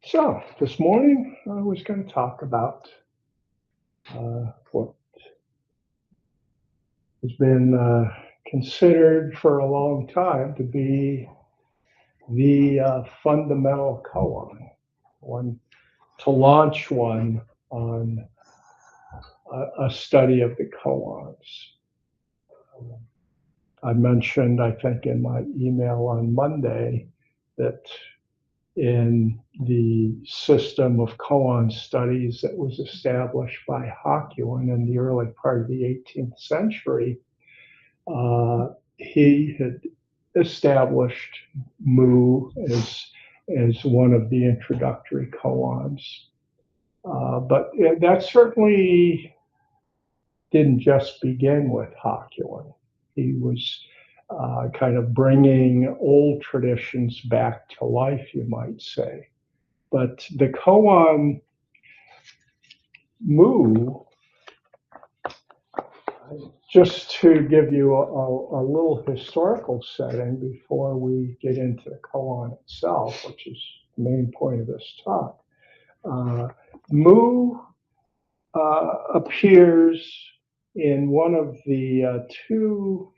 So this morning I was going to talk about what has been considered for a long time to be the fundamental koan, one to launch one on a study of the koans. I mentioned, I think, in my email on Monday that in the system of koan studies that was established by Hakuin in the early part of the 18th century, he had established Mu as one of the introductory koans. But that certainly didn't just begin with Hakuin. He was kind of bringing old traditions back to life, you might say. But the koan Mu, just to give you a little historical setting before we get into the koan itself, which is the main point of this talk. Mu appears in one of the two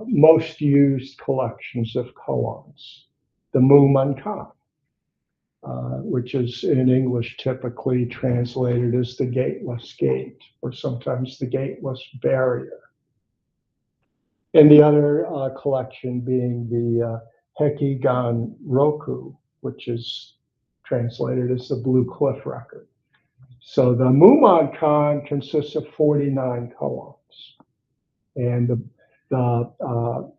most used collections of koans, the Mumankan, which is in English typically translated as the Gateless Gate, or sometimes the Gateless Barrier. And the other collection being the Hakuin Roku, which is translated as the Blue Cliff Record. So the Mumankan consists of 49 koans, and the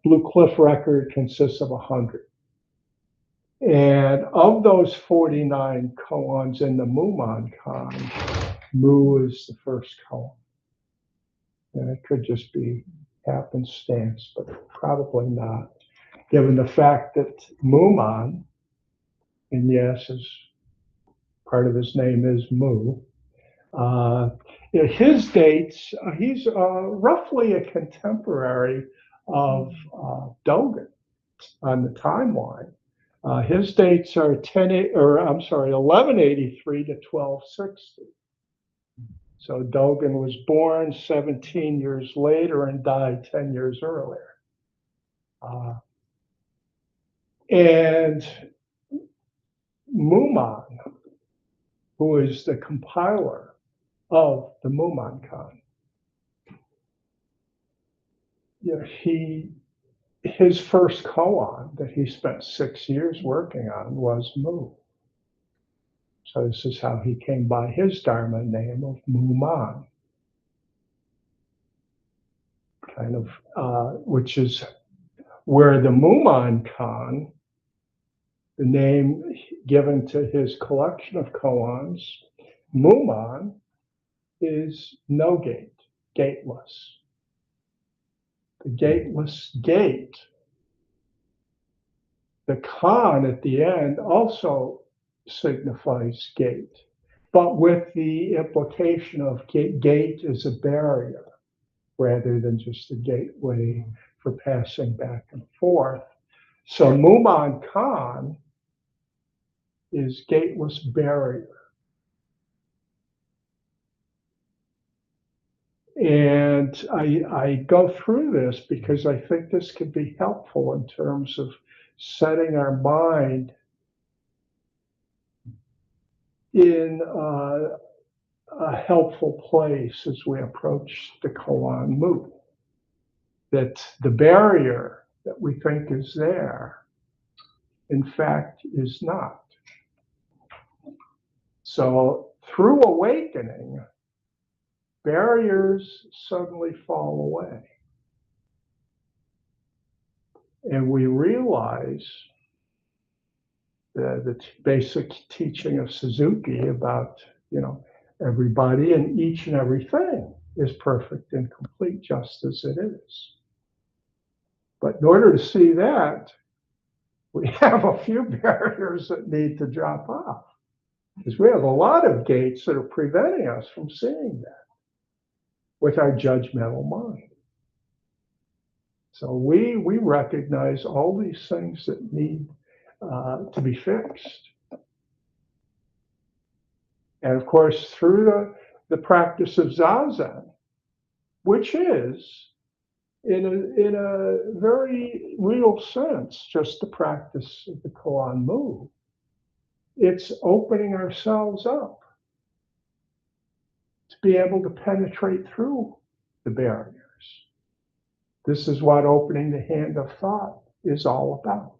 Blue Cliff Record consists of 100. And of those 49 koans in the Mumankan, Mu is the first koan. And it could just be happenstance, but probably not, given the fact that Muman, and yes, part of his name is Mu, his dates, he's roughly a contemporary of Dogen on the timeline. His dates are 1183 to 1260. So Dogen was born 17 years later and died 10 years earlier. And Muman, who is the compiler of the Mumankan, his first koan that he spent 6 years working on was Mu. So this is how he came by his Dharma name of Muman, kind of, which is where the Mumankan, the name given to his collection of koans, Muman, is no gate, gateless. The Gateless Gate, the kan at the end also signifies gate, but with the implication of gate as a barrier rather than just a gateway for passing back and forth. So Mumankan is gateless barrier. And I go through this because I think this could be helpful in terms of setting our mind in a helpful place as we approach the koan Mu. That the barrier that we think is there, in fact, is not. So through awakening, barriers suddenly fall away. And we realize the basic teaching of Suzuki about, everybody and each and everything is perfect and complete just as it is. But in order to see that, we have a few barriers that need to drop off. Because we have a lot of gates that are preventing us from seeing that with our judgmental mind. So we recognize all these things that need to be fixed. And of course, through the practice of Zazen, which is, in a very real sense, just the practice of the koan Mu, it's opening ourselves up to be able to penetrate through the barriers. This is what opening the hand of thought is all about.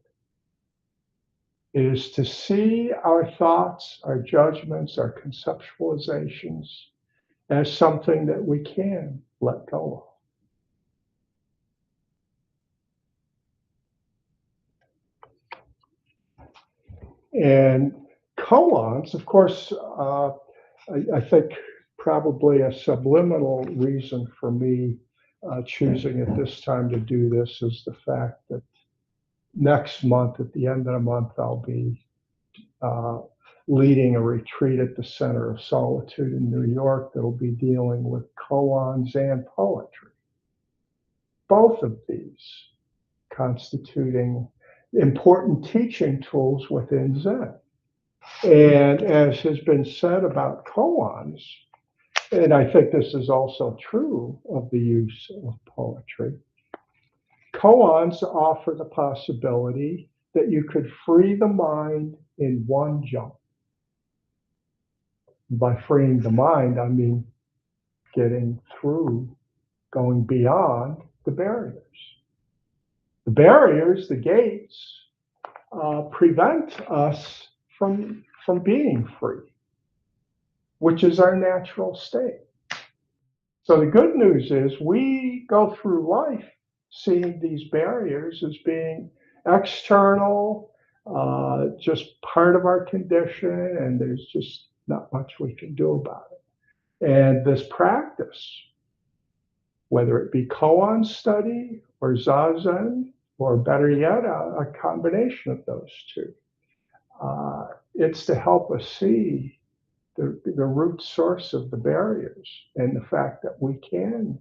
It is to see our thoughts, our judgments, our conceptualizations as something that we can let go of. And koans, of course, I think probably a subliminal reason for me choosing at this time to do this is the fact that next month, at the end of the month, I'll be leading a retreat at the Center of Solitude in New York that will be dealing with koans and poetry. Both of these constituting important teaching tools within Zen. And as has been said about koans, and I think this is also true of the use of poetry, koans offer the possibility that you could free the mind in one jump. By freeing the mind, I mean getting through, going beyond the barriers. The barriers, the gates, prevent us from being free, which is our natural state. So the good news is we go through life seeing these barriers as being external, just part of our condition, and there's just not much we can do about it. And this practice, whether it be koan study or zazen, or better yet, a combination of those two, it's to help us see the root source of the barriers and the fact that we can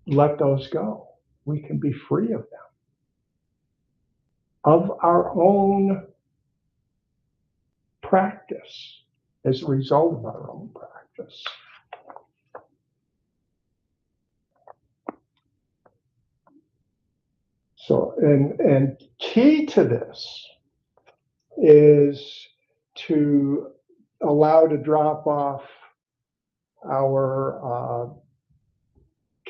let those go. We can be free of them, of our own practice, as a result of our own practice. So, and key to this is to allow to drop off our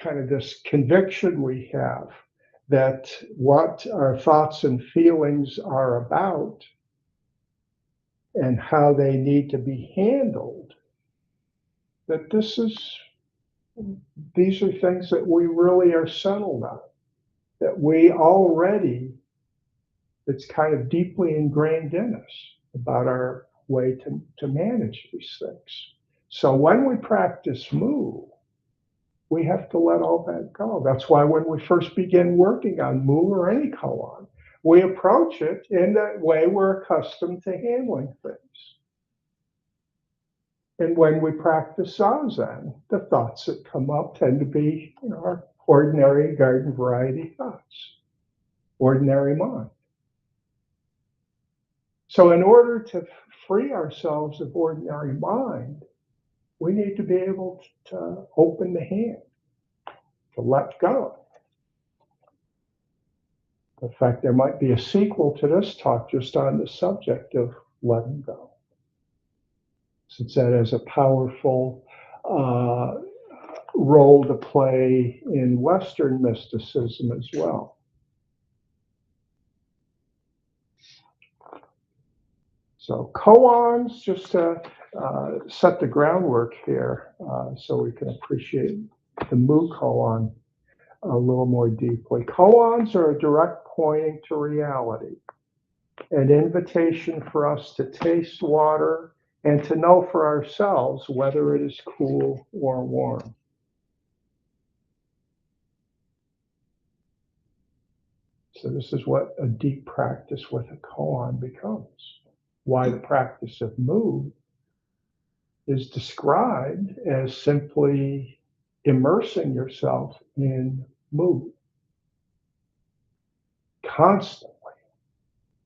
kind of this conviction we have that what our thoughts and feelings are about and how they need to be handled, that these are things that we really are settled on, that we already, it's kind of deeply ingrained in us about our way to manage these things. So when we practice Mu, we have to let all that go. That's why when we first begin working on Mu or any koan, we approach it in that way we're accustomed to handling things. And when we practice Zazen, the thoughts that come up tend to be, our ordinary garden variety thoughts, ordinary mind. So in order to free ourselves of ordinary mind, we need to be able to open the hand, to let go. In fact, there might be a sequel to this talk just on the subject of letting go, since that has a powerful role to play in Western mysticism as well. So koans, just to set the groundwork here so we can appreciate the Mu koan a little more deeply. Koans are a direct pointing to reality, an invitation for us to taste water and to know for ourselves whether it is cool or warm. So this is what a deep practice with a koan becomes. Why the practice of Mu is described as simply immersing yourself in Mu constantly.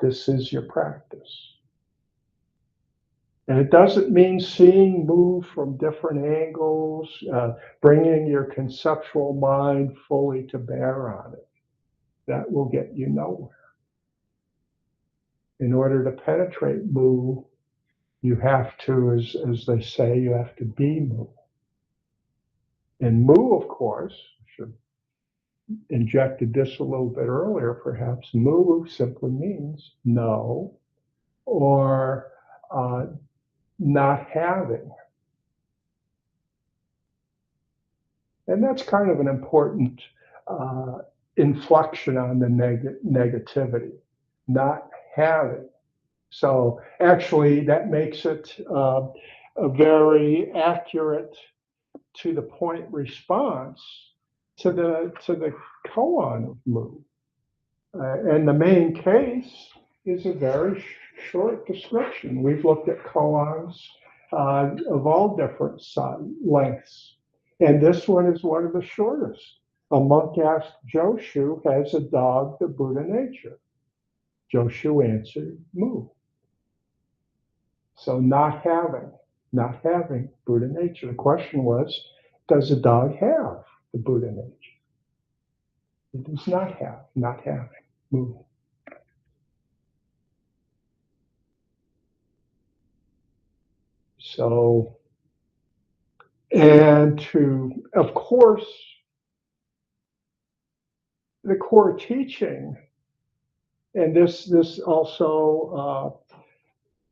This is your practice. And it doesn't mean seeing Mu from different angles, bringing your conceptual mind fully to bear on it. That will get you nowhere. In order to penetrate Mu, you have to, as they say, you have to be Mu. And Mu, of course, should injected this a little bit earlier, perhaps. Mu simply means no or not having. And that's kind of an important inflection on the negativity, not having. So actually, that makes it a very accurate, to the point response to the koan of Mu. And the main case is a very short description. We've looked at koans of all different lengths. And this one is one of the shortest. A monk asked Joshu, has a dog the Buddha nature? Joshu answered, Mu. So not having Buddha nature. The question was, does a dog have the Buddha nature? It does not having, Mu. So, and of course, the core teaching, and this also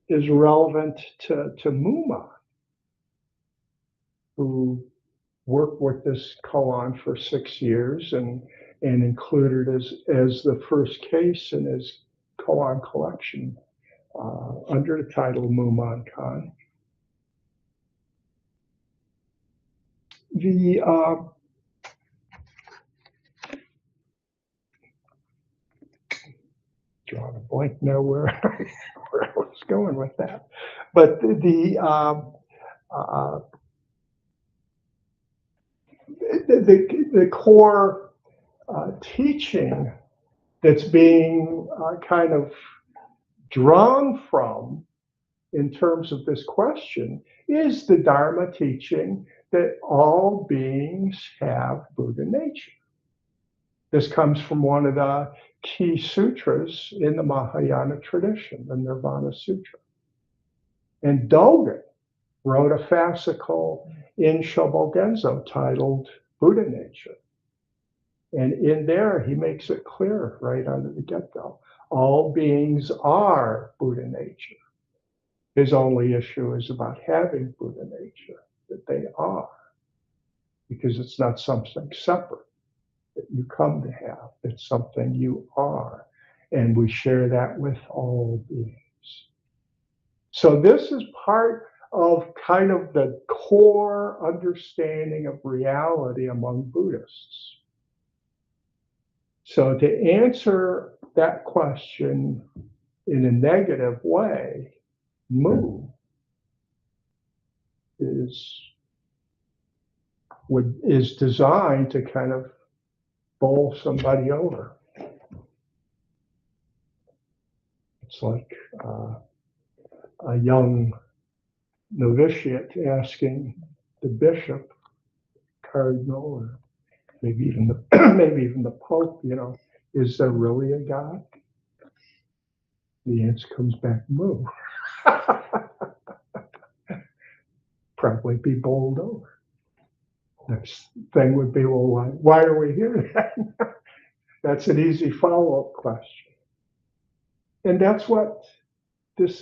is relevant to Muman, who worked with this koan for 6 years and included as the first case in his koan collection under the title Mumankan. The drawing a blank now where I was going with that, but the core teaching that's being kind of drawn from in terms of this question is the Dharma teaching that all beings have Buddha nature. This comes from one of the key sutras in the Mahayana tradition, the Nirvana Sutra. And Dogen wrote a fascicle in Shobogenzo titled Buddha Nature. And in there, he makes it clear right out of the get-go. All beings are Buddha nature. His only issue is about having Buddha nature, that they are, because it's not something separate that you come to have. It's something you are. And we share that with all beings. So this is part of kind of the core understanding of reality among Buddhists. So to answer that question in a negative way, Mu is designed to kind of bowl somebody over. It's like a young novitiate asking the bishop, cardinal, or maybe even the Pope, is there really a God? The answer comes back, Mu. Probably be bowled over. Next thing would be, well, why are we here then? That's an easy follow-up question. And that's what this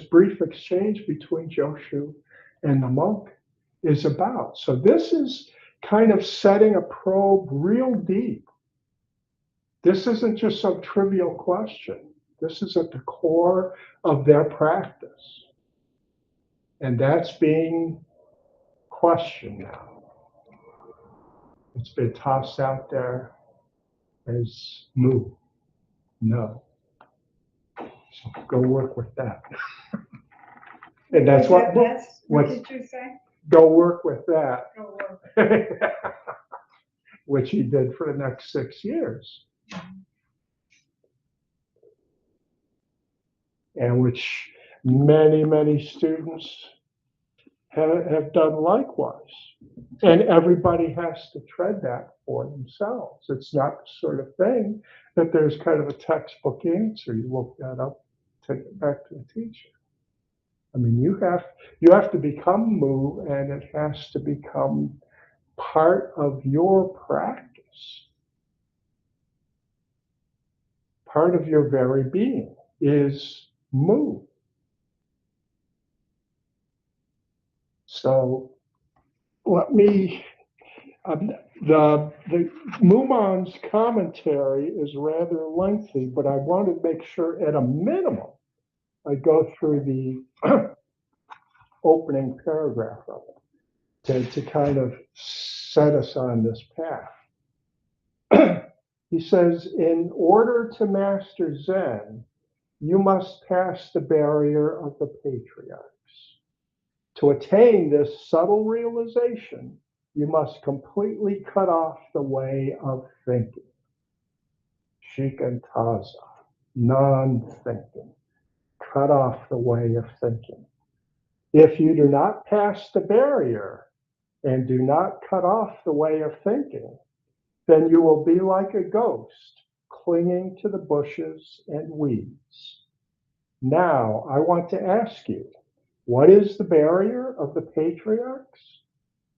brief exchange between Joshu and the monk is about. So this is kind of setting a probe real deep. This isn't just some trivial question. This is at the core of their practice. And that's being questioned now. It's been tossed out there as Mu, no. So go work with that. And that's what did you say? Go work with that. Go work. Which he did for the next 6 years. And which Many students have done likewise. And everybody has to tread that for themselves. It's not the sort of thing that there's kind of a textbook answer. You look that up, take it back to the teacher. I mean, you have to become Mu, and it has to become part of your practice. Part of your very being is Mu. So let me, the Muman's commentary is rather lengthy, but I want to make sure at a minimum I go through the opening paragraph of it to kind of set us on this path. He says, in order to master Zen, you must pass the barrier of the patriarchs. To attain this subtle realization, you must completely cut off the way of thinking. Shikantaza, non-thinking. Cut off the way of thinking. If you do not pass the barrier and do not cut off the way of thinking, then you will be like a ghost clinging to the bushes and weeds. Now, I want to ask you, what is the barrier of the patriarchs?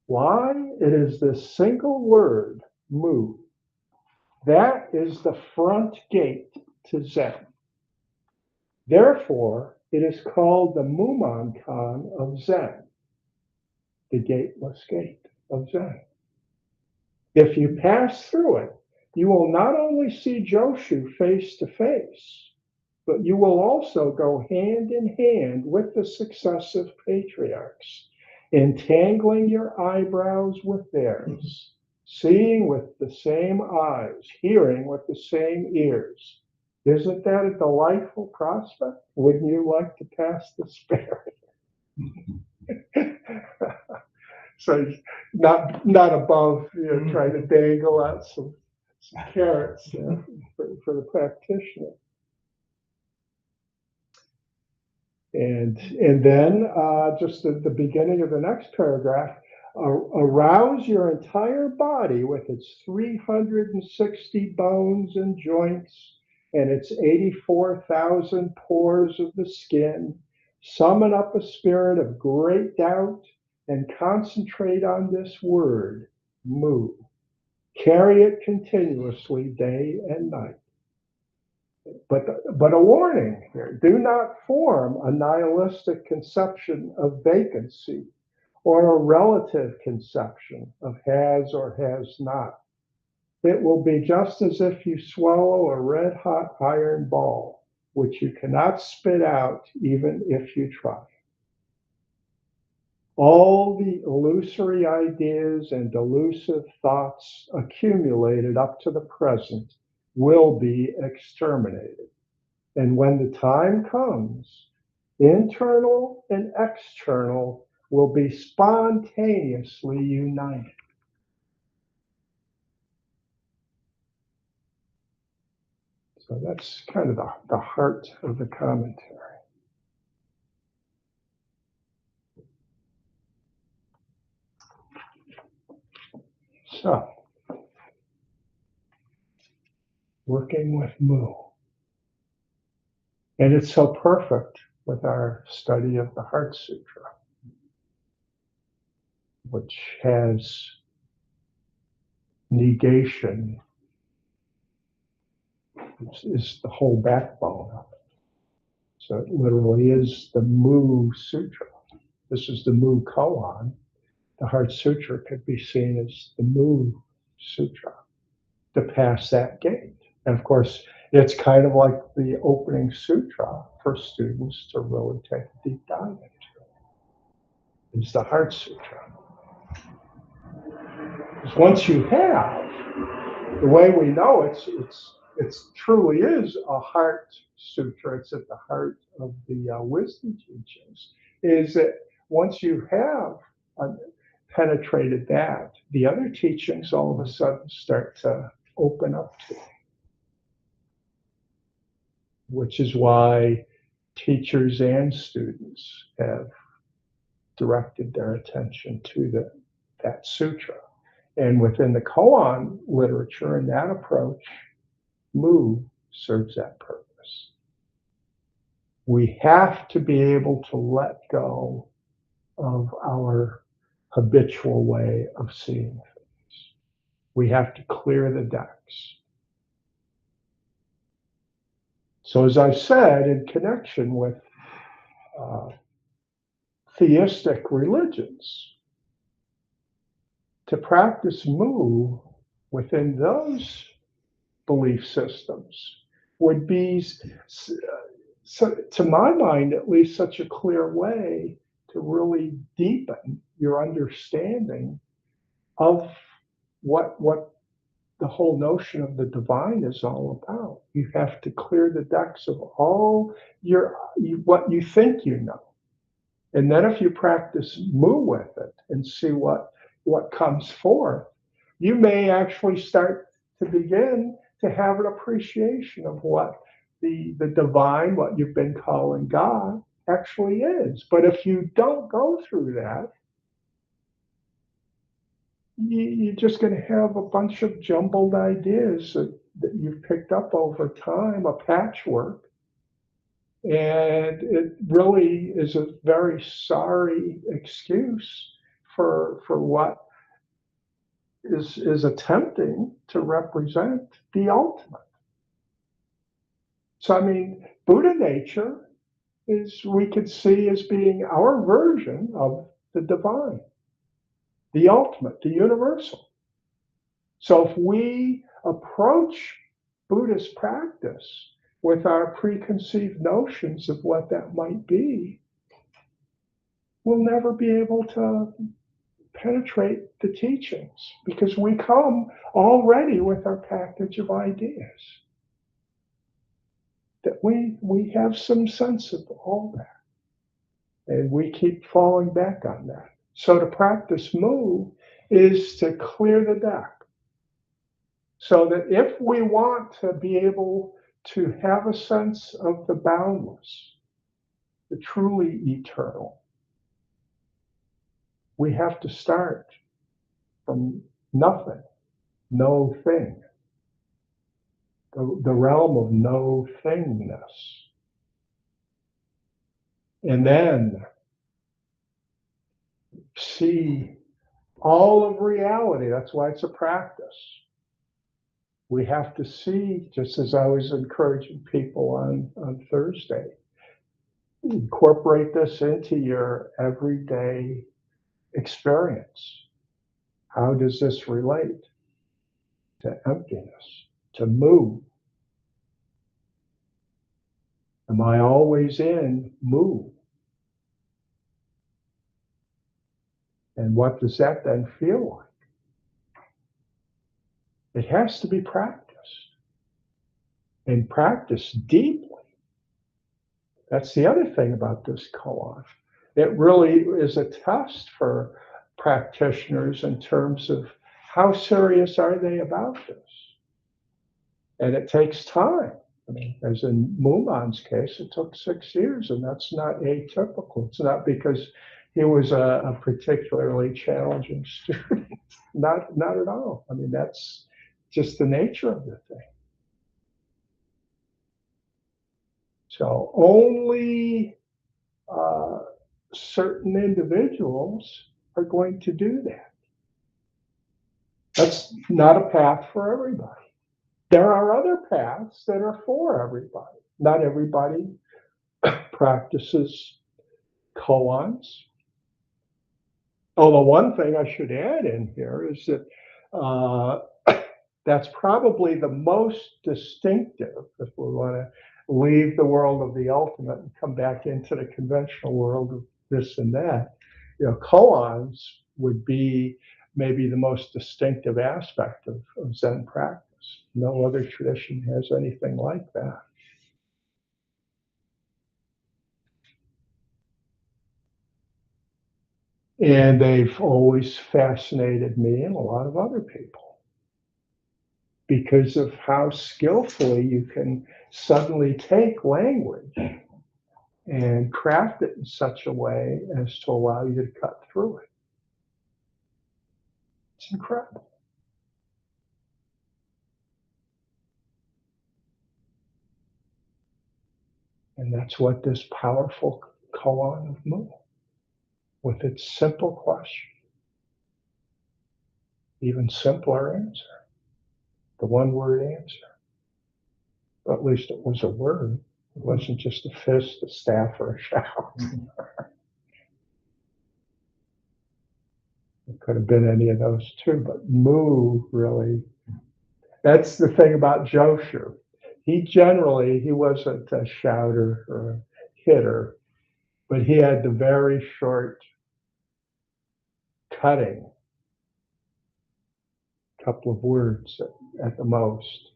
Why? It is this single word, Mu. That is the front gate to Zen. Therefore, it is called the Mumankan of Zen, the Gateless Gate of Zen. If you pass through it, you will not only see Joshu face to face, but you will also go hand in hand with the successive patriarchs, entangling your eyebrows with theirs, seeing with the same eyes, hearing with the same ears. Isn't that a delightful prospect? Wouldn't you like to pass this barrier? So not above, trying to dangle out some carrots for the practitioner. And then just at the beginning of the next paragraph, arouse your entire body with its 360 bones and joints and its 84,000 pores of the skin. Summon up a spirit of great doubt and concentrate on this word, Mu. Carry it continuously day and night. But a warning here, do not form a nihilistic conception of vacancy or a relative conception of has or has not. It will be just as if you swallow a red-hot iron ball, which you cannot spit out even if you try. All the illusory ideas and delusive thoughts accumulated up to the present will be exterminated. And when the time comes, internal and external will be spontaneously united. So that's kind of the heart of the commentary. So, working with Mu. And it's so perfect with our study of the Heart Sutra, which has negation, is the whole backbone of it. So it literally is the Mu Sutra. This is the Mu koan. The Heart Sutra could be seen as the Mu Sutra to pass that gate. And of course, it's kind of like the opening sutra for students to really take a deep dive into. It's the Heart Sutra. Because once you have, the way we know it's truly is a Heart Sutra. It's at the heart of the wisdom teachings. Is that once you have penetrated that, the other teachings all of a sudden start to open up to you. Which is why teachers and students have directed their attention to that sutra. And within the koan literature and that approach, Mu serves that purpose. We have to be able to let go of our habitual way of seeing things. We have to clear the decks. So as I said, in connection with theistic religions, to practice Mu within those belief systems would be, so, to my mind at least, such a clear way to really deepen your understanding of what the whole notion of the divine is all about. You have to clear the decks of all what you think you know. And then if you practice Mu with it and see what comes forth, you may actually start to begin to have an appreciation of what the divine, what you've been calling God, actually is. But if you don't go through that, you're just going to have a bunch of jumbled ideas that you've picked up over time, a patchwork. And it really is a very sorry excuse for what is attempting to represent the ultimate. So, I mean, Buddha nature we could see as being our version of the divine, the ultimate, the universal. So if we approach Buddhist practice with our preconceived notions of what that might be, we'll never be able to penetrate the teachings because we come already with our package of ideas. That we have some sense of all that. And we keep falling back on that. So to practice Mu is to clear the deck. So that if we want to be able to have a sense of the boundless, the truly eternal, we have to start from nothing, no thing, the realm of no thingness. And then see all of reality. That's why it's a practice. We have to see, just as I was encouraging people on Thursday, incorporate this into your everyday experience. How does this relate to emptiness, to Mu? Am I always in Mu? And what does that then feel like? It has to be practiced, and practiced deeply. That's the other thing about this koan. It really is a test for practitioners in terms of how serious are they about this. And it takes time. I mean, as in Muman's case, it took 6 years, and that's not atypical. It's not because he was a particularly challenging student. Not at all. I mean, that's just the nature of the thing. So only certain individuals are going to do that. That's not a path for everybody. There are other paths that are for everybody. Not everybody practices koans. Although one thing I should add in here is that that's probably the most distinctive, if we want to leave the world of the ultimate and come back into the conventional world of this and that. Koans would be maybe the most distinctive aspect of Zen practice. No other tradition has anything like that. And they've always fascinated me and a lot of other people because of how skillfully you can suddenly take language and craft it in such a way as to allow you to cut through it. It's incredible. And that's what this powerful koan of Mu, with its simple question, even simpler answer, the one-word answer. Or at least it was a word. It wasn't just a fist, a staff, or a shout. It could have been any of those too, but Mu really, that's the thing about Joshu. He wasn't a shouter or a hitter, but he had the very short, cutting couple of words at the most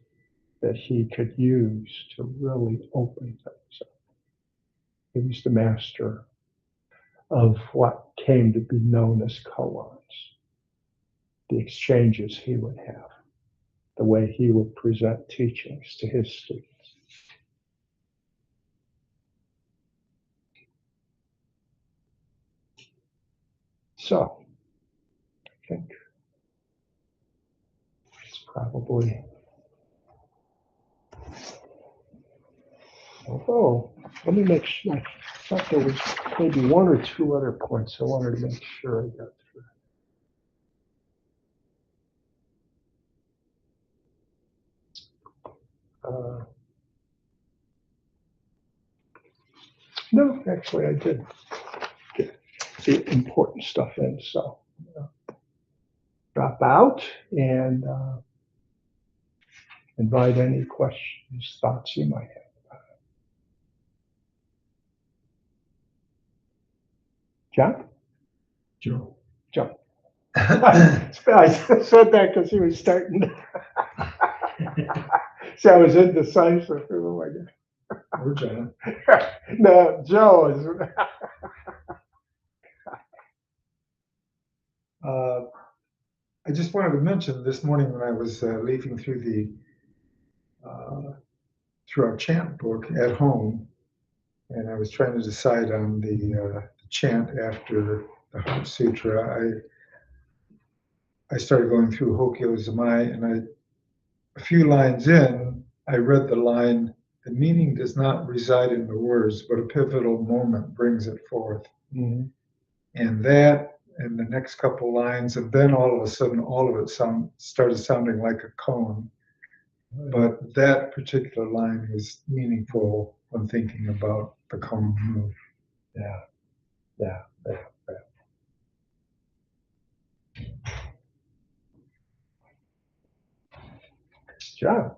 that he could use to really open things up. He was the master of what came to be known as koans, the exchanges he would have, the way he would present teachings to his students. So, I think it's probably, although, let me make sure, I thought there was maybe one or two other points I wanted to make sure I got through. No, actually, I did get the important stuff in, so drop out and invite any questions, thoughts you might have. John? Joe. John. I said that because he was starting. See, I was indecisive. Oh my God. Or John. No, Joe is. I just wanted to mention this morning when I was leafing through through our chant book at home, and I was trying to decide on the chant after the Heart Sutra. I started going through Hokyo Zamai, and a few lines in, I read the line, "The meaning does not reside in the words, but a pivotal moment brings it forth." Mm-hmm. And that, and the next couple lines, and then all of a sudden, all of it started sounding like a koan. But that particular line was meaningful when thinking about the koan move. Yeah, yeah, yeah, yeah. John.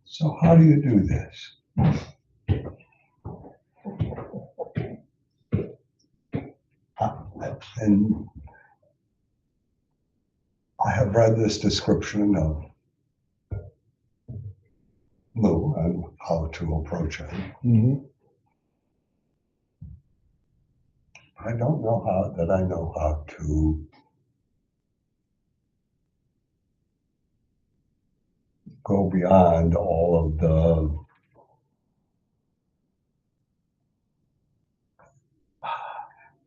So how do you do this? And I have read this description of Mu and how to approach it. Mm-hmm. I don't know I know how to go beyond all of the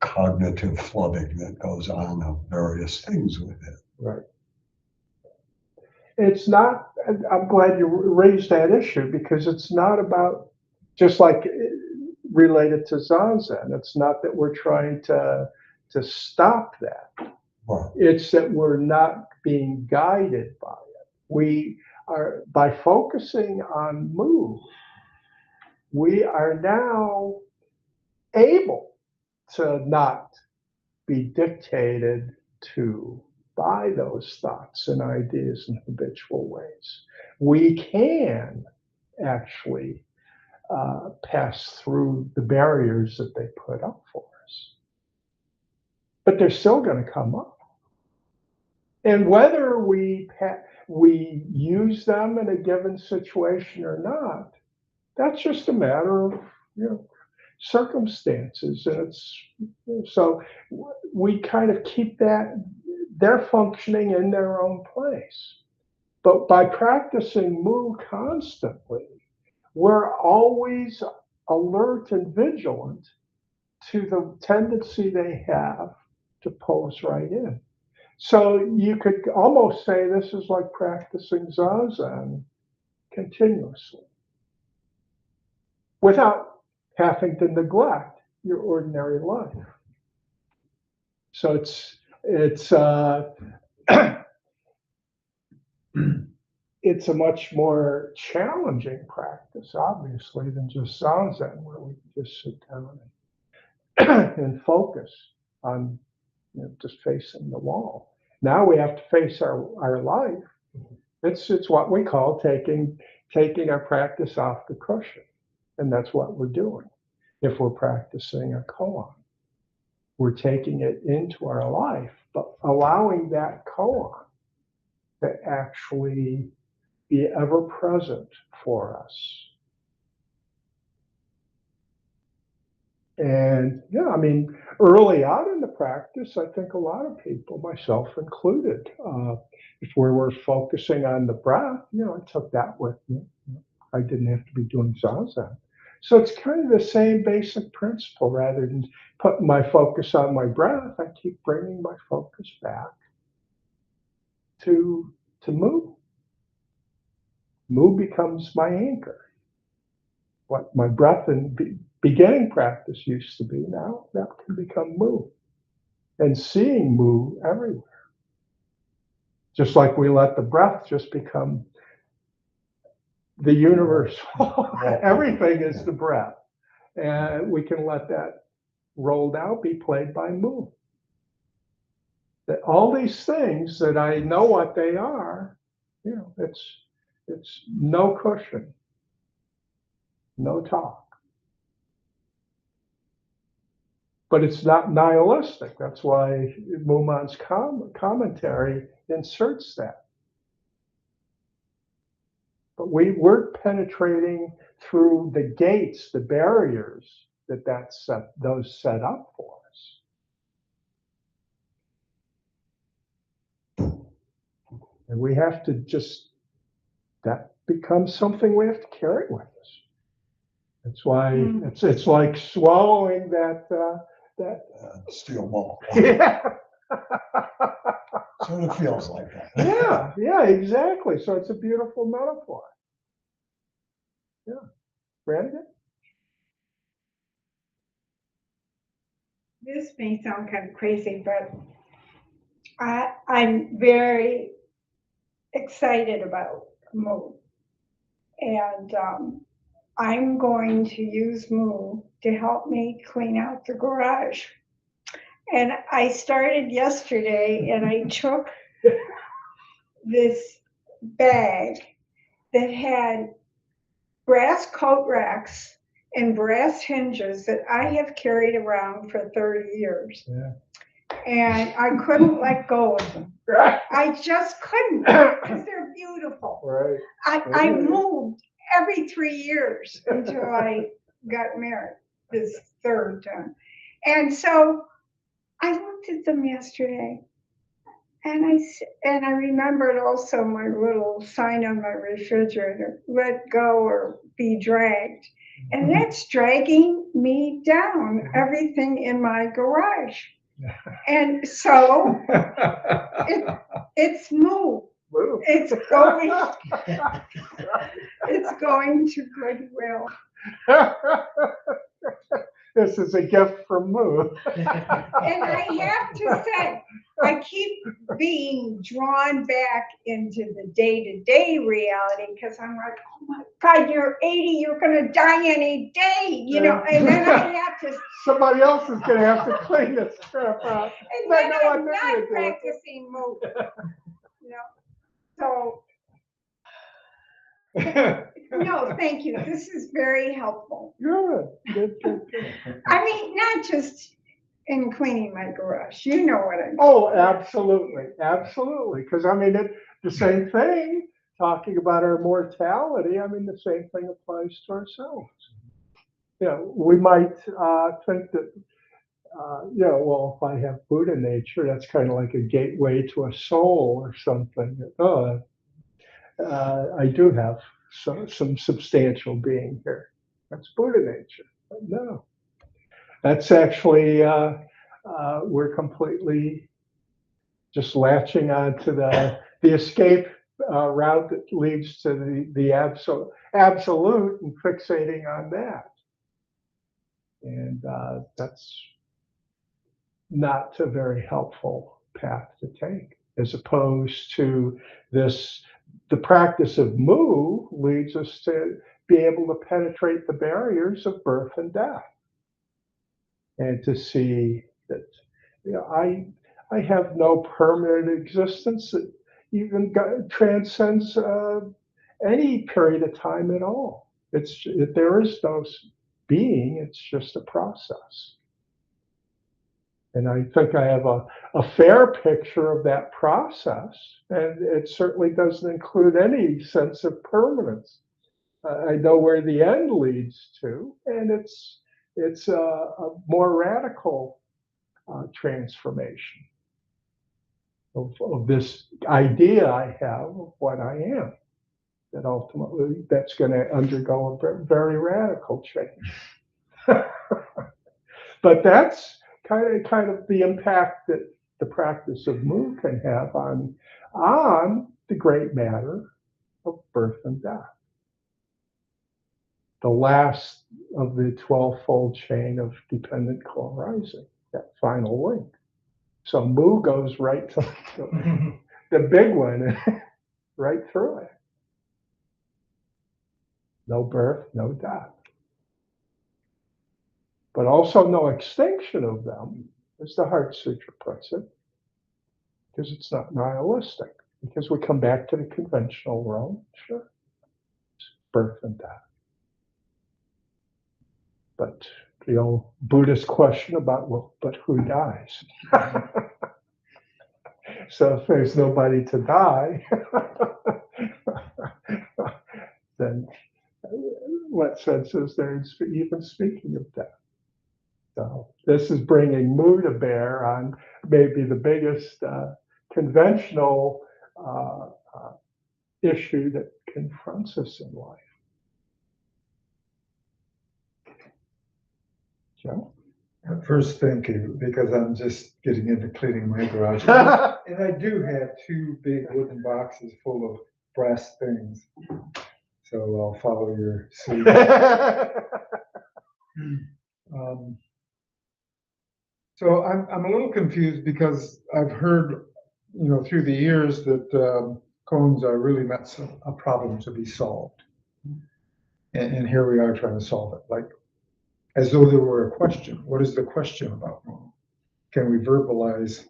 cognitive flooding that goes on of various things with it. Right. It's not, I'm glad you raised that issue because it's not about, just like related to Zazen, it's not that we're trying to stop that. Right. It's that we're not being guided by it. We are, by focusing on Mu, we are now able to not be dictated to by those thoughts and ideas in habitual ways. We can actually pass through the barriers that they put up for us. But they're still going to come up. And whether we use them in a given situation or not, that's just a matter of circumstances. And it's so we kind of keep that, they're functioning in their own place. But by practicing Mu constantly, we're always alert and vigilant to the tendency they have to pose right in. So you could almost say this is like practicing Zazen continuously without having to neglect your ordinary life. So it's it's a much more challenging practice, obviously, than just Zazen, where we just sit down and focus on just facing the wall. Now we have to face our life. It's what we call taking our practice off the cushion. And that's what we're doing. If we're practicing a koan, we're taking it into our life, but allowing that koan to actually be ever present for us. And yeah, I mean, early on in the practice, I think a lot of people, myself included, if we were focusing on the breath, I took that with me. I didn't have to be doing Zazen. So it's kind of the same basic principle. Rather than putting my focus on my breath, I keep bringing my focus back to Mu. Mu becomes my anchor. What my breath and beginning practice used to be, now that can become Mu. And seeing Mu everywhere. Just like we let the breath just become the universe. Everything is the breath. And we can let that rolled out be played by Mu. That all these things that I know what they are, it's no cushion, no talk. But it's not nihilistic. That's why Muman's commentary inserts that. But we're penetrating through the gates, the barriers those set up for us. And we have to that becomes something we have to carry with us. That's why it's like swallowing that steel ball. Yeah. Sort of feels like that. Yeah, exactly. So it's a beautiful metaphor. Yeah. Brandon? This may sound kind of crazy, but I'm very excited about Mu. And I'm going to use Mu to help me clean out the garage. And I started yesterday, and I took this bag that had brass coat racks and brass hinges that I have carried around for 30 years. Yeah. And I couldn't let go of them. I just couldn't, because they're beautiful. Right. I moved every 3 years until I got married this third time. And so I looked at them yesterday, and I remembered also my little sign on my refrigerator, let go or be dragged. And that's dragging me down, everything in my garage. And so it's Mu. It's going to Goodwill. This is a gift from Mu. And I have to say, I keep being drawn back into the day-to-day reality, because I'm like, oh my God, you're 80, you're going to die any day, and then I have to. Somebody else is going to have to clean this crap out. And then I'm not practicing Mu. So. No, thank you. This is very helpful. Good. I mean, not just in cleaning my garage. You know what I mean. Oh, absolutely. Because I mean, the same thing, talking about our mortality, I mean, the same thing applies to ourselves. We might think that, well, if I have Buddha nature, that's kind of like a gateway to a soul or something. I do have some substantial being here. That's Buddha nature. But no, that's actually, we're completely just latching onto the escape route that leads to the absolute and fixating on that. And that's not a very helpful path to take, as opposed to this. The practice of Mu leads us to be able to penetrate the barriers of birth and death, and to see that, I have no permanent existence that even transcends any period of time at all. There is no being, it's just a process. And I think I have a fair picture of that process, and it certainly doesn't include any sense of permanence. I know where the end leads to, and it's a more radical transformation of this idea I have of what I am. That ultimately, that's going to undergo a very radical change. But that's kind of the impact that the practice of Mu can have on the great matter of birth and death. The last of the 12-fold chain of dependent co-arising, that final link. So Mu goes right to the big one, right through it. No birth, no death. But also no extinction of them, as the Heart Sutra puts it, because it's not nihilistic. Because we come back to the conventional realm, sure, it's birth and death. But the old Buddhist question about, well, but who dies? So if there's nobody to die, then what sense is there in even speaking of death? So this is bringing Mu to bear on maybe the biggest conventional issue that confronts us in life. Joe? First, thank you, because I'm just getting into cleaning my garage. And I do have 2 big wooden boxes full of brass things. So I'll follow your suit. So I'm a little confused because I've heard, through the years that koans are really not a problem to be solved. And here we are trying to solve it, like as though there were a question. What is the question about? Can we verbalize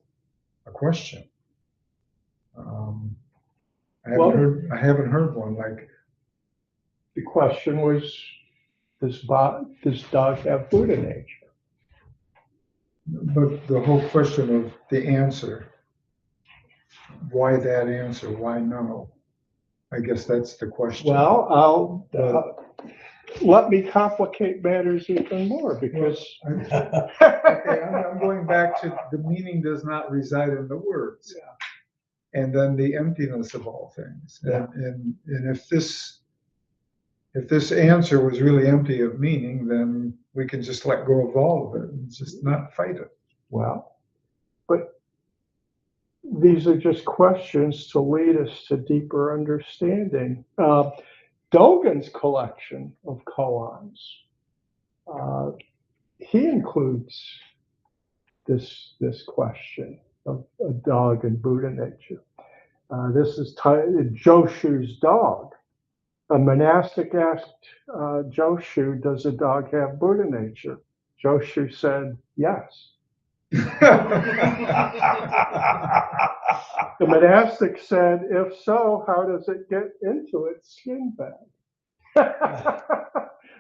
a question? I haven't heard one. Like, the question was, does dog have Buddha nature? But the whole question of the answer, why that answer? Why no? I guess that's the question. Well, let me complicate matters even more, because I'm going back to the meaning does not reside in the words. Yeah. And then the emptiness of all things. Yeah. And if this answer was really empty of meaning, then we can just let go of all of it and just not fight it. Well, but these are just questions to lead us to deeper understanding. Dogen's collection of koans, he includes this question of a dog and Buddha nature. This is Joshu's dog. A monastic asked Joshu, does a dog have Buddha nature? Joshu said, yes. The monastic said, if so, how does it get into its skin bag?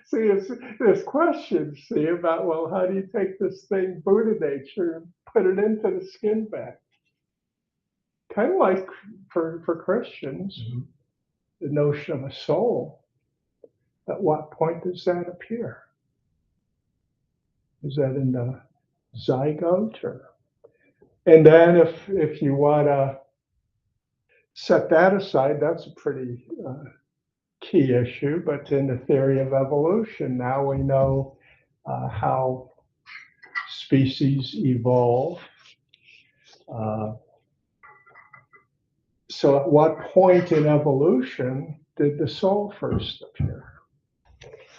See, there's questions, about, well, how do you take this thing, Buddha nature, and put it into the skin bag? Kind of like for Christians, the notion of a soul. At what point does that appear? Is that in the zygote? And then if you want to set that aside, that's a pretty key issue, but in the theory of evolution, now we know how species evolve. So at what point in evolution did the soul first appear?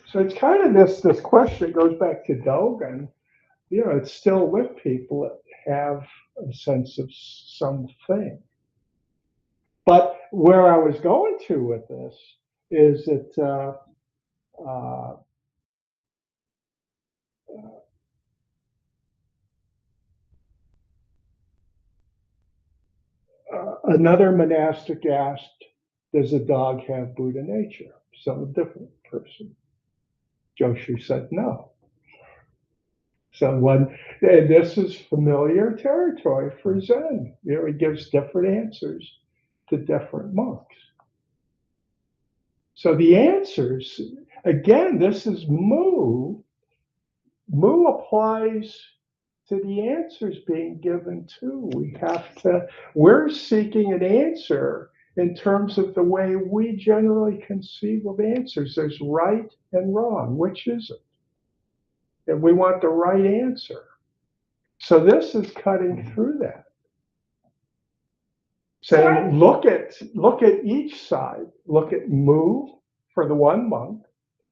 So it's kind of this question goes back to Dogen. It's still with people that have a sense of something. But where I was going to with this is that another monastic asked, does a dog have Buddha nature? Some different person. Joshu said no. And this is familiar territory for Zen. He gives different answers to different monks. So the answers, again, this is Mu. Mu applies to the answers being given too. We're seeking an answer in terms of the way we generally conceive of answers. There's right and wrong. Which is it? And we want the right answer. So this is cutting through that. Saying, look at each side. Look at Mu for the one monk,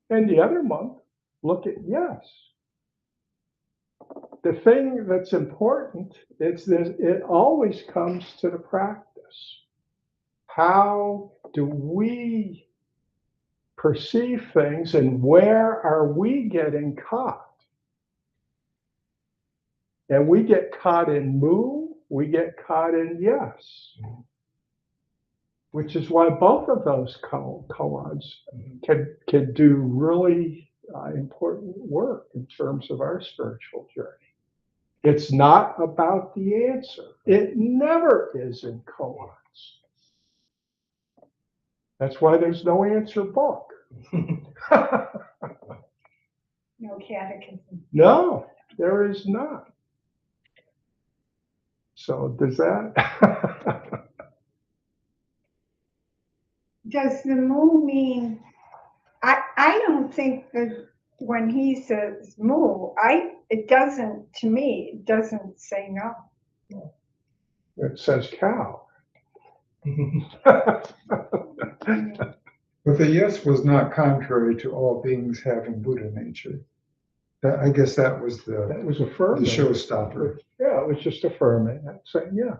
and the other monk, look at yes. The thing that's important is that it always comes to the practice. How do we perceive things, and where are we getting caught? And we get caught in Mu, we get caught in yes. Which is why both of those koans can do really important work in terms of our spiritual journey. It's not about the answer. It never is in koans. That's why there's no answer book. No catechism. No, there is not. So does that? Does the Mu mean, I don't think that when he says Mu, it doesn't say no. It says cow. But the yes was not contrary to all beings having Buddha nature. I guess that was affirming. The showstopper. Yeah, it was just affirming and saying yes.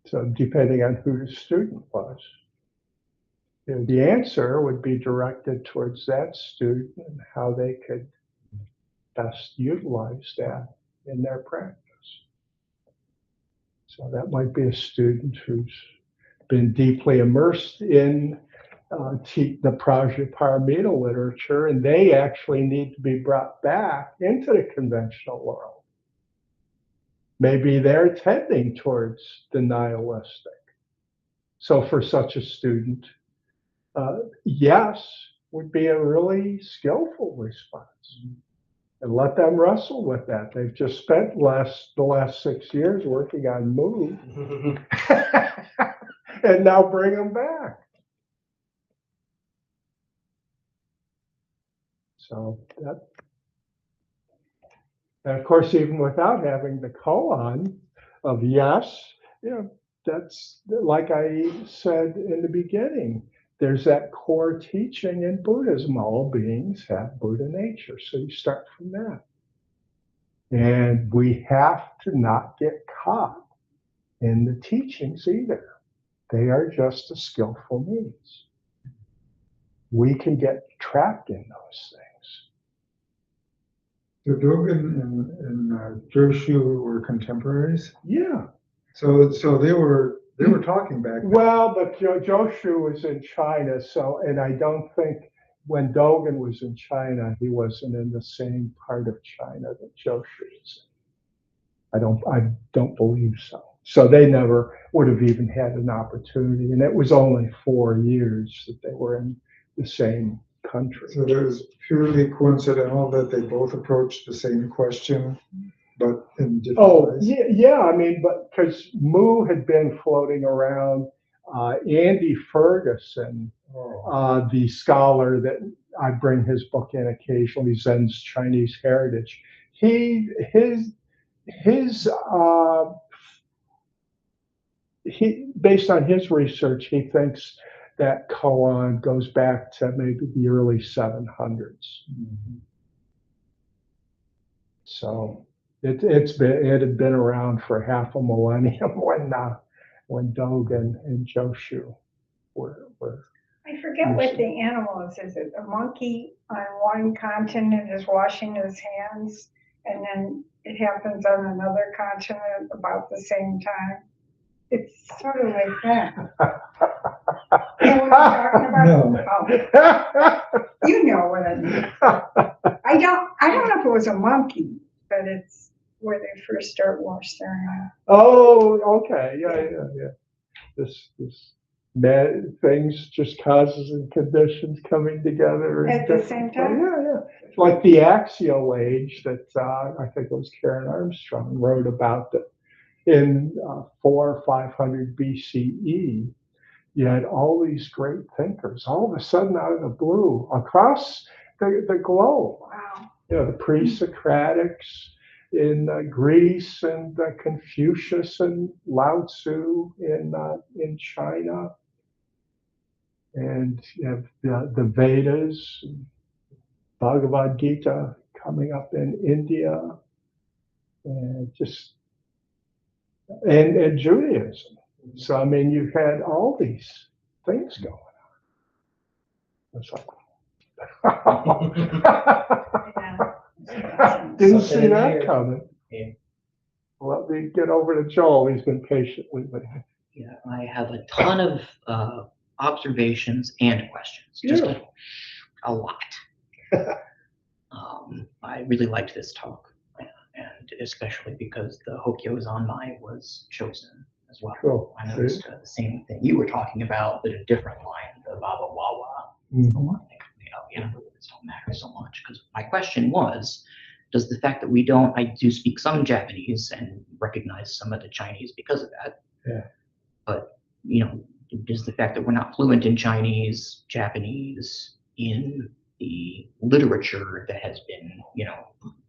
So depending on who the student was, the answer would be directed towards that student and how they could best utilize that in their practice. So that might be a student who's been deeply immersed in the Prajnaparamita literature, and they actually need to be brought back into the conventional world. Maybe they're tending towards the nihilistic. So for such a student, yes would be a really skillful response. And let them wrestle with that. They've just spent the last 6 years working on Mu, and now bring them back. So that, and of course, even without having the koan of yes, that's like I said in the beginning. There's that core teaching in Buddhism. All beings have Buddha nature. So you start from that. And we have to not get caught in the teachings either. They are just a skillful means. We can get trapped in those things. So Dogen and Joshu were contemporaries? Yeah. So they were talking back then. Well, but Joshu was in China, and I don't think when Dogen was in China, he wasn't in the same part of China that Joshu is in. I don't believe so. So they never would have even had an opportunity, and it was only 4 years that they were in the same country. So it was purely coincidental that they both approached the same question but in different Oh, ways. yeah, I mean, but because Mu had been floating around, Andy Ferguson, the scholar that I bring his book in occasionally, Zen's Chinese Heritage, his based on his research, he thinks that koan goes back to maybe the early 700s. Mhm. So it had been around for half a millennium when Dogen and Joshu were. I forget what the animal is. Is it a monkey on one continent is washing his hands, and then it happens on another continent about the same time? It's sort of like that. You know what I'm talking about? No. Oh, you know what I mean. I don't know if it was a monkey, but it's where they first start washing their hands. Oh, okay, yeah. This bad things, just causes and conditions coming together At the same time? Yeah. Like the axial age that I think it was Karen Armstrong wrote about that in 400 or 500 BCE. You had all these great thinkers all of a sudden out of the blue across the globe. Wow. You know, the pre-Socratics in Greece and Confucius and Lao Tzu in China, and you have the Vedas, Bhagavad Gita coming up in India, and and Judaism. So I mean, you had all these things going on. It's like, didn't see that coming. Yeah. Let me get over to Joel. He's been patiently waiting. Yeah, I have a ton of observations and questions. Just a lot. I really liked this talk, and especially because the Hokyo Zanmai was chosen as well. Cool. I noticed the same thing you were talking about, but a different line, the Baba Wawa. Mhm. Words don't matter so much. Because my question was, does the fact that I do speak some Japanese and recognize some of the Chinese because of that. Yeah. But, does the fact that we're not fluent in Chinese, Japanese, in the literature that has been,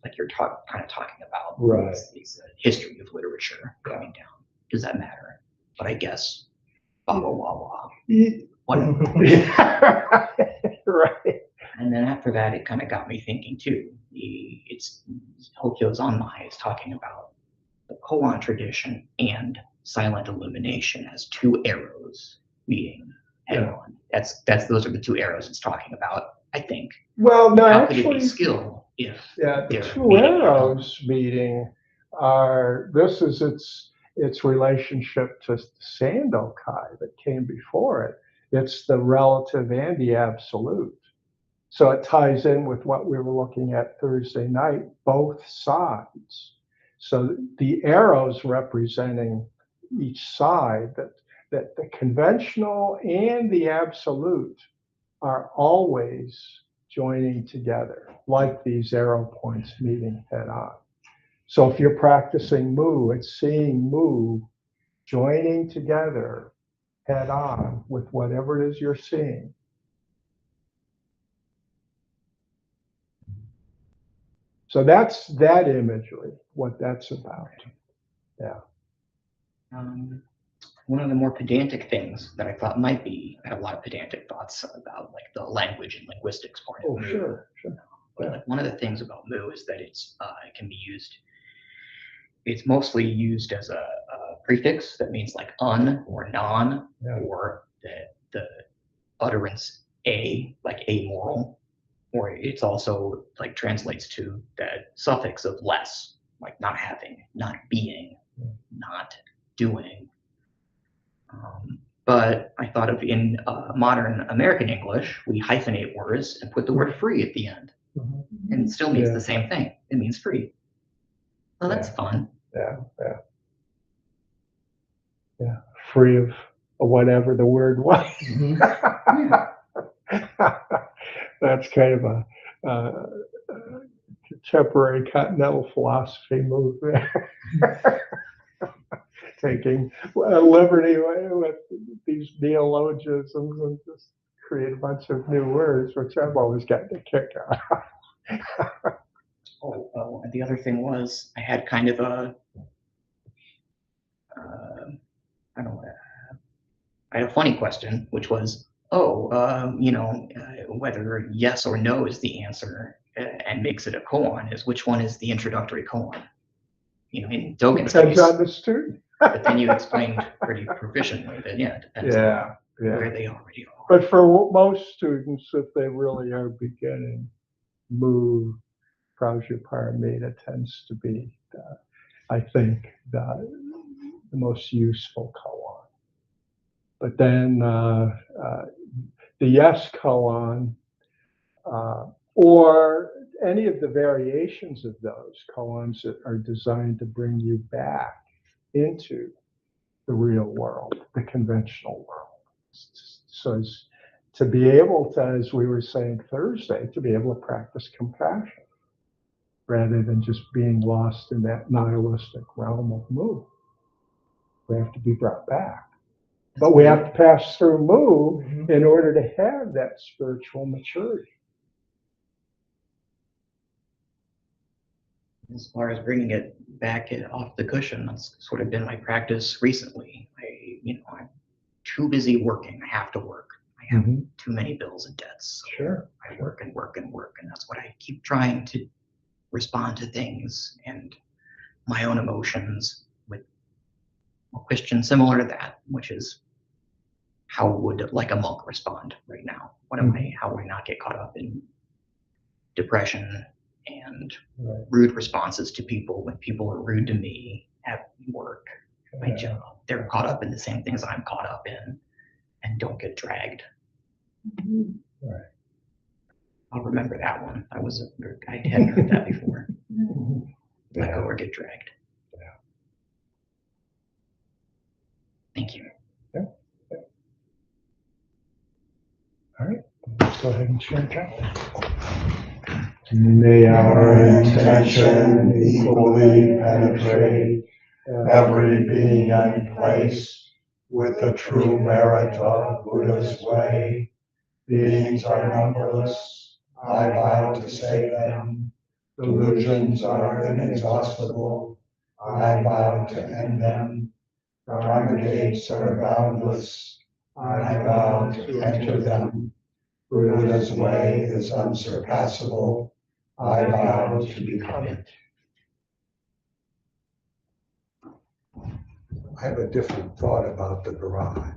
like you're kind of talking about, Right. this history of literature coming down. Does that matter? But I guess Baba Wawa. Right. And then after that, it kind of got me thinking too. Hokyo Zanmai is talking about the koan tradition and silent illumination as two arrows meeting head on. Those are the two arrows it's talking about, I think. Well, no, How could it actually, be skill if the they're two meeting arrows meeting this is its relationship to Sandokai that came before it. It's the relative and the absolute. So it ties in with what we were looking at Thursday night, both sides. So the arrows representing each side, that the conventional and the absolute are always joining together, like these arrow points meeting head on. So if you're practicing Mu, it's seeing Mu joining together head on with whatever it is you're seeing. So that's that imagery, what that's about. Yeah. One of the more pedantic things that I thought I had a lot of pedantic thoughts about, like the language and linguistics part of Oh, Mu. sure. But like one of the things about Mu is that it can be used. It's mostly used as a prefix that means like un or non, or the utterance a, like amoral, or it's also like translates to the suffix of less, like not having, not being, not doing. But I thought of in modern American English, we hyphenate words and put the word free at the end. And it still means the same thing. It means free. Well, that's fun. Yeah. Free of whatever the word was. That's kind of a contemporary continental philosophy movement. Taking liberty with these neologisms and just create a bunch of new words, which I've always gotten a kick out of. And the other thing was I had kind of a, I don't know, I had a funny question, which was, whether yes or no is the answer and makes it a koan is which one is the introductory koan? In Dogen's Depends case, on the student. but then you explained pretty proficiently that, yeah, it depends on where they already are. But for most students, if they really are beginning, Mu Prajnaparamita tends to be, I think, the most useful koan. But then the yes koan, or any of the variations of those koans that are designed to bring you back into the real world, the conventional world. So as to be able to, as we were saying Thursday, to be able to practice compassion rather than just being lost in that nihilistic realm of Mu. We have to be brought back. But we have to pass through Mu in order to have that spiritual maturity. As far as bringing it back off the cushion, that's sort of been my practice recently. I'm too busy working. I have to work. I have too many bills and debts. So Sure. I work and work and work, and that's what I keep trying to respond to things and my own emotions with a question similar to that, which is how would like a monk respond right now? How would I not get caught up in depression and rude responses to people when people are rude to me at work, my job? They're caught up in the same things I'm caught up in and don't get dragged. Right. I'll remember that one. I hadn't heard that before. Let go or get dragged. Yeah. Thank you. Yeah. All right, let's go ahead and chant out. May our intention equally penetrate every being and place with the true merit of Buddha's way. Beings are numberless, I vow to save them. Delusions are inexhaustible, I vow to end them. Dharma gates are boundless, I vow to enter them. Buddha's way is unsurpassable, I vow to become it. I have a different thought about the garage.